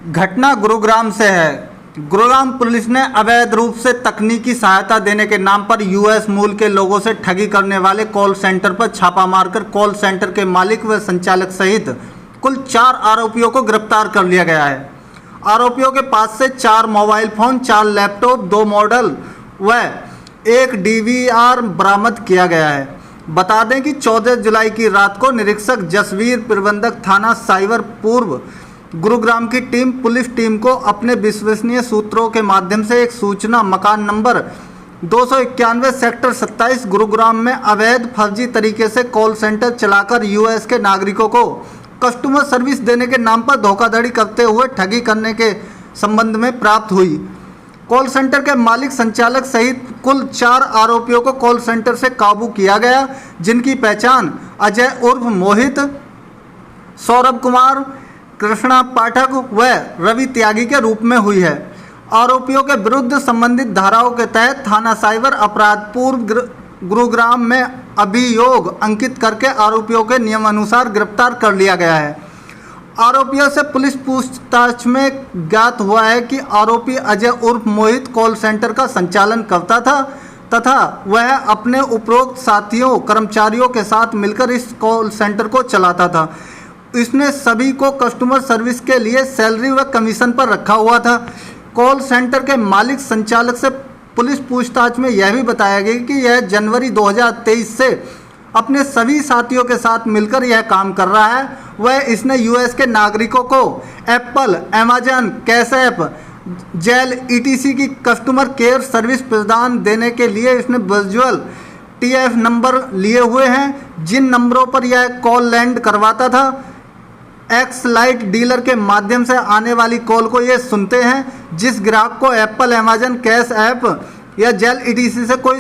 घटना गुरुग्राम से है। गुरुग्राम पुलिस ने अवैध रूप से तकनीकी सहायता देने के नाम पर यूएस मूल के लोगों से ठगी करने वाले कॉल सेंटर पर छापा मारकर कॉल सेंटर के मालिक व संचालक सहित कुल 4 आरोपियों को गिरफ्तार कर लिया गया है। आरोपियों के पास से 4 मोबाइल फोन, 4 लैपटॉप, 2 मॉडल व 1 डीवीआर बरामद किया गया है। बता दें कि 14 जुलाई की रात को निरीक्षक जसवीर, प्रबंधक थाना साइबर पूर्व गुरुग्राम की टीम पुलिस टीम को अपने विश्वसनीय सूत्रों के माध्यम से एक सूचना मकान नंबर 291 सेक्टर 27 गुरुग्राम में अवैध फर्जी तरीके से कॉल सेंटर चलाकर यूएस के नागरिकों को कस्टमर सर्विस देने के नाम पर धोखाधड़ी करते हुए ठगी करने के संबंध में प्राप्त हुई। कॉल सेंटर के मालिक, संचालक सहित कुल 4 आरोपियों को कॉल सेंटर से काबू किया गया, जिनकी पहचान अजय उर्फ मोहित, सौरभ कुमार, कृष्णा पाठक व रवि त्यागी के रूप में हुई है। आरोपियों के विरुद्ध संबंधित धाराओं के तहत थाना साइबर अपराध पूर्व गुरुग्राम में अभियोग अंकित करके आरोपियों के नियमानुसार गिरफ्तार कर लिया गया है। आरोपियों से पुलिस पूछताछ में ज्ञात हुआ है कि आरोपी अजय उर्फ मोहित कॉल सेंटर का संचालन करता था तथा वह अपने उपरोक्त साथियों कर्मचारियों के साथ मिलकर इस कॉल सेंटर को चलाता था। इसने सभी को कस्टमर सर्विस के लिए सैलरी व कमीशन पर रखा हुआ था। कॉल सेंटर के मालिक संचालक से पुलिस पूछताछ में यह भी बताया गया कि यह जनवरी 2023 से अपने सभी साथियों के साथ मिलकर यह काम कर रहा है। वह इसने यूएस के नागरिकों को Apple, Amazon, cash app, jail etc की कस्टमर केयर सर्विस प्रदान देने के लिए इसने वर्चुअल टीएफ नंबर लिए हुए हैं, जिन नंबरों पर यह कॉल लैंड करवाता था। एक्स लाइट डीलर के माध्यम से आने वाली कॉल को ये सुनते हैं। जिस ग्राहक को एप्पल, अमेजन, कैश ऐप या जेल ईटीसी से कोई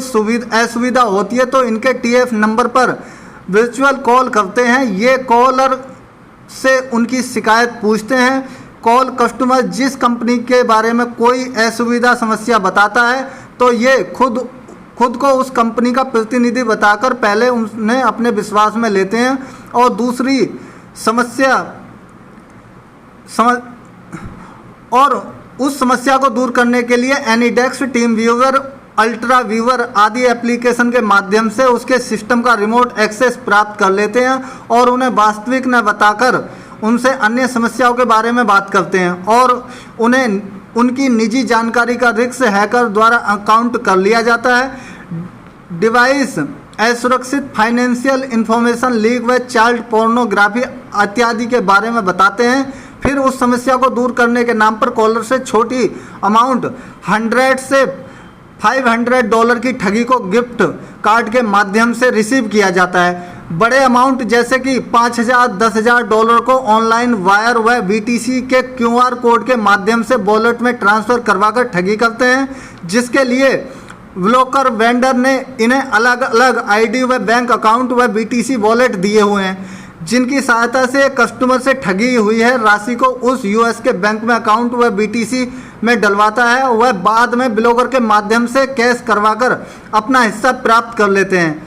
असुविधा होती है तो इनके टीएफ नंबर पर वर्चुअल कॉल करते हैं। ये कॉलर से उनकी शिकायत पूछते हैं। कॉल कस्टमर जिस कंपनी के बारे में कोई असुविधा समस्या बताता है तो ये खुद को उस कंपनी का प्रतिनिधि बताकर पहले उन्हें अपने विश्वास में लेते हैं और दूसरी उस समस्या को दूर करने के लिए AnyDesk, team viewer, ultra viewer आदि एप्लीकेशन के माध्यम से उसके सिस्टम का रिमोट एक्सेस प्राप्त कर लेते हैं और उन्हें वास्तविक न बताकर उनसे अन्य समस्याओं के बारे में बात करते हैं और उन्हें उनकी निजी जानकारी का रिस्क हैकर द्वारा अकाउंट कर लिया जाता है। डिवाइस असुरक्षित फाइनेंशियल इंफॉर्मेशन लीक व चाइल्ड पोर्नोग्राफी इत्यादि के बारे में बताते हैं। फिर उस समस्या को दूर करने के नाम पर कॉलर से छोटी अमाउंट $100 से $500 की ठगी को गिफ्ट कार्ड के माध्यम से रिसीव किया जाता है। बड़े अमाउंट जैसे कि $5000, $10,000 को ऑनलाइन वायर व बीटीसी के क्यूआर कोड के माध्यम से वॉलेट में ट्रांसफ़र करवाकर ठगी करते हैं, जिसके लिए ब्रोकर वेंडर ने इन्हें अलग अलग आईडी व बैंक अकाउंट व बीटीसी वॉलेट दिए हुए हैं, जिनकी सहायता से कस्टमर से ठगी हुई है राशि को उस यूएस के बैंक में अकाउंट व बीटीसी में डलवाता है। वह बाद में ब्रोकर के माध्यम से कैश करवाकर अपना हिस्सा प्राप्त कर लेते हैं।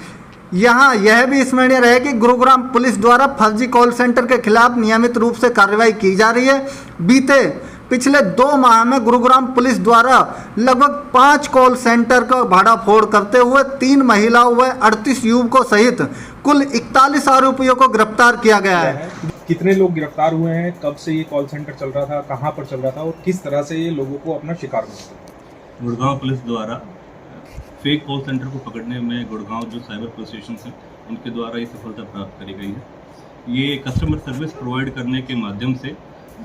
यहाँ यह भी स्मरणीय रहे कि गुरुग्राम पुलिस द्वारा फर्जी कॉल सेंटर के खिलाफ नियमित रूप से कार्रवाई की जा रही है। पिछले 2 माह में गुरुग्राम पुलिस द्वारा लगभग 5 कॉल सेंटर का भाड़ाफोड़ करते हुए 3 महिलाओं व 38 युवकों सहित कुल 41 आरोपियों को गिरफ्तार किया गया है। कितने लोग गिरफ्तार हुए हैं, कब से ये कॉल सेंटर चल रहा था, कहां पर चल रहा था और किस तरह से ये लोगों को अपना शिकार बनाते हैं? गुड़गांव पुलिस द्वारा फेक कॉल सेंटर को पकड़ने में गुड़गांव जो साइबर पुलिस स्टेशन हैं उनके द्वारा ये सफलता प्राप्त करी गई है। ये कस्टमर सर्विस प्रोवाइड करने के माध्यम से,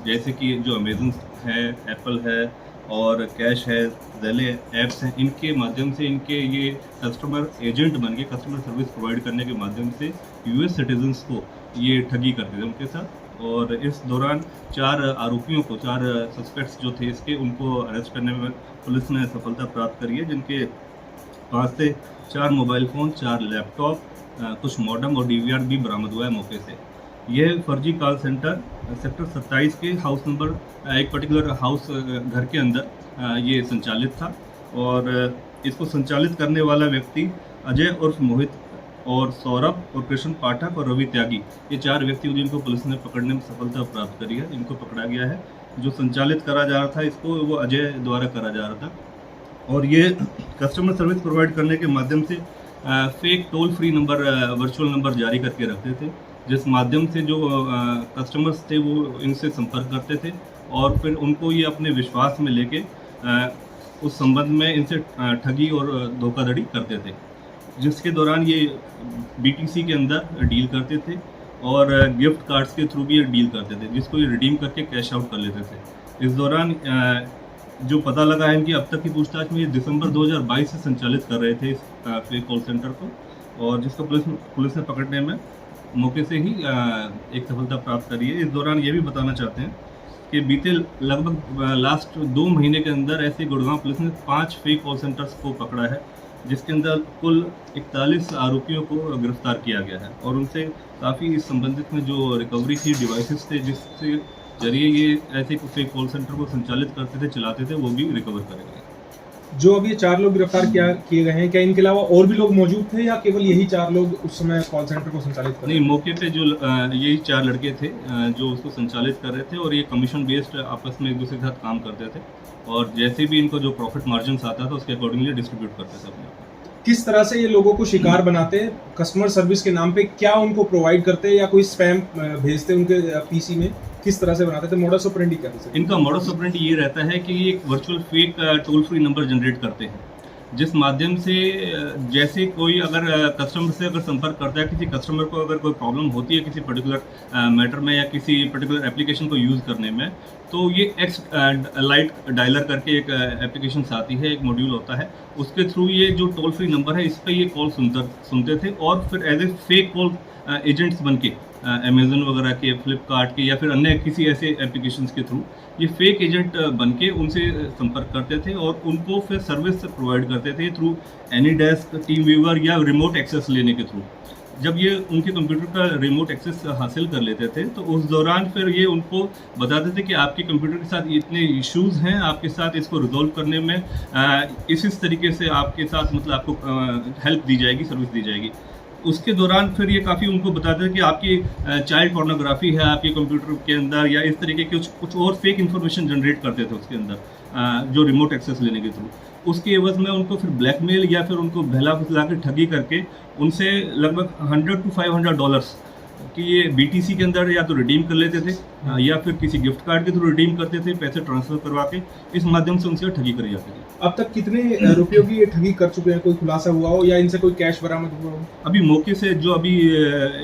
जैसे कि जो अमेजन है, एप्पल है और कैश है, ज़ेले ऐप्स हैं, इनके माध्यम से इनके ये कस्टमर एजेंट बन के कस्टमर सर्विस प्रोवाइड करने के माध्यम से यूएस सिटीजन्स को ये ठगी करते थे उनके साथ। और इस दौरान 4 आरोपियों को, 4 सस्पेक्ट्स जो थे इसके, उनको अरेस्ट करने में पुलिस ने सफलता प्राप्त करी है, जिनके पास से 4 मोबाइल फ़ोन, 4 लैपटॉप, कुछ मॉडम और डीवीआर भी बरामद हुआ है मौके से। यह फर्जी कॉल सेंटर सेक्टर 27 के हाउस नंबर, एक पर्टिकुलर हाउस घर के अंदर ये संचालित था और इसको संचालित करने वाला व्यक्ति अजय उर्फ मोहित और सौरभ और कृष्ण पाठक और रवि त्यागी, ये 4 व्यक्ति जिनको पुलिस ने पकड़ने में सफलता प्राप्त करी है, इनको पकड़ा गया है। जो संचालित करा जा रहा था इसको वो अजय द्वारा करा जा रहा था, और ये कस्टमर सर्विस प्रोवाइड करने के माध्यम से fake toll free number, virtual number जारी करके रखते थे, जिस माध्यम से जो कस्टमर्स थे वो इनसे संपर्क करते थे और फिर उनको ये अपने विश्वास में लेके उस संबंध में इनसे ठगी और धोखाधड़ी करते थे, जिसके दौरान ये बीटीसी के अंदर डील करते थे और गिफ्ट कार्ड्स के थ्रू भी ये डील करते थे, जिसको ये रिडीम करके कैश आउट कर लेते थे। इस दौरान जो पता लगा है कि अब तक की पूछताछ में ये दिसंबर 2022 से संचालित कर रहे थे इस फेक कॉल सेंटर को, और जिसको पुलिस ने पकड़ने में मौके से ही एक सफलता प्राप्त करी है। इस दौरान ये भी बताना चाहते हैं कि बीते लगभग लास्ट 2 महीने के अंदर ऐसे गुड़गांव पुलिस ने 5 फेक कॉल सेंटर्स को पकड़ा है, जिसके अंदर कुल 41 आरोपियों को गिरफ्तार किया गया है और उनसे काफ़ी इस संबंधित में जो रिकवरी थी, डिवाइसेस थे जिसके जरिए ये ऐसे फेक कॉल सेंटर को संचालित करते थे, चलाते थे, वो भी रिकवर करे गए। जो अब ये 4 लोग गिरफ्तार किए गए हैं, क्या इनके अलावा और भी लोग मौजूद थे या केवल यही 4 लोग उस समय कॉल सेंटर को संचालित कर रहे थे? नहीं, मौके पे जो यही 4 लड़के थे जो उसको संचालित कर रहे थे, और ये कमीशन बेस्ड आपस में एक दूसरे के साथ काम करते थे और जैसे भी इनको जो प्रॉफिट मार्जिन आता था उसके अकॉर्डिंगली डिस्ट्रीब्यूट करते थे अपने। किस तरह से ये लोगों को शिकार बनाते हैं? कस्टमर सर्विस के नाम पे क्या उनको प्रोवाइड करते हैं या कोई स्पैम भेजते हैं उनके पीसी में? किस तरह से बनाते थे? मॉडस ऑपरेंडी क्या है? इनका मॉडस ऑपरेंडी ये रहता है कि ये एक virtual fake toll free number generate करते हैं, जिस माध्यम से जैसे कोई अगर कस्टमर से अगर संपर्क करता है, किसी कस्टमर को अगर कोई प्रॉब्लम होती है किसी पर्टिकुलर मैटर में या किसी पर्टिकुलर एप्लीकेशन को यूज़ करने में, तो ये एक्स लाइट डायलर करके एक एप्लीकेशन आती है, एक मॉड्यूल होता है, उसके थ्रू ये जो टोल फ्री नंबर है इस पर ये कॉल सुनते थे और फिर as a fake call agents बन के अमेजन वगैरह के, फ्लिपकार्ट के या फिर अन्य किसी ऐसे एप्लीकेशंस के थ्रू ये फेक एजेंट बन के उनसे संपर्क करते थे और उनको फिर सर्विस प्रोवाइड करते थे through any desk, team viewer या रिमोट एक्सेस लेने के थ्रू। जब ये उनके कंप्यूटर का रिमोट एक्सेस हासिल कर लेते थे तो उस दौरान फिर ये उनको बताते थे कि आपके कंप्यूटर के साथ इतने इश्यूज़ हैं, आपके साथ इसको रिजॉल्व करने में इस तरीके से आपके साथ मतलब आपको हेल्प दी जाएगी, सर्विस दी जाएगी। उसके दौरान फिर ये काफ़ी उनको बताते हैं कि आपकी चाइल्ड पोर्नोग्राफी है आपके कंप्यूटर के अंदर, या इस तरीके के कुछ और फेक इन्फॉर्मेशन जनरेट करते थे उसके अंदर जो रिमोट एक्सेस लेने के थ्रू। उसके एवज में उनको फिर ब्लैकमेल या फिर उनको बहला फुसला के ठगी करके उनसे लगभग $100 to $500 कि ये बीटीसी के अंदर या तो रिडीम कर लेते थे या फिर किसी गिफ्ट कार्ड के थ्रू रिडीम करते थे, पैसे ट्रांसफर करवा के इस माध्यम से उनसे ठगी करी जाती थी। अब तक कितने रुपयों की ये ठगी कर चुके हैं? कोई खुलासा हुआ हो या इनसे कोई कैश बरामद हुआ हो? अभी मौके से जो अभी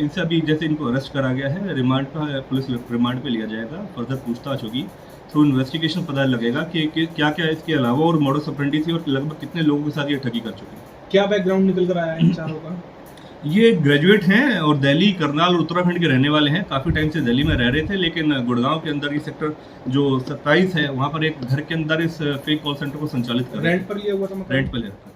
इनसे अभी जैसे इनको अरेस्ट करा गया है, रिमांड पर पुलिस रिमांड पे लिया जाएगा, फर्दर पूछताछ होगी, थ्रू इन्वेस्टिगेशन पता लगेगा कि क्या क्या इसके अलावा और मॉडस ऑपरेंडी थी और लगभग कितने लोगों के साथ ये ठगी कर चुके हैं। क्या बैकग्राउंड निकल कर आया है इन 4 का? ये ग्रेजुएट हैं और दिल्ली, करनाल और उत्तराखंड के रहने वाले हैं। काफ़ी टाइम से दिल्ली में रह रहे थे, लेकिन गुड़गांव के अंदर ये सेक्टर जो 27 है वहाँ पर एक घर के अंदर इस फेक कॉल सेंटर को संचालित कर रहे थे। रेंट पर लिया हुआ था? रेंट पर ले रखा था।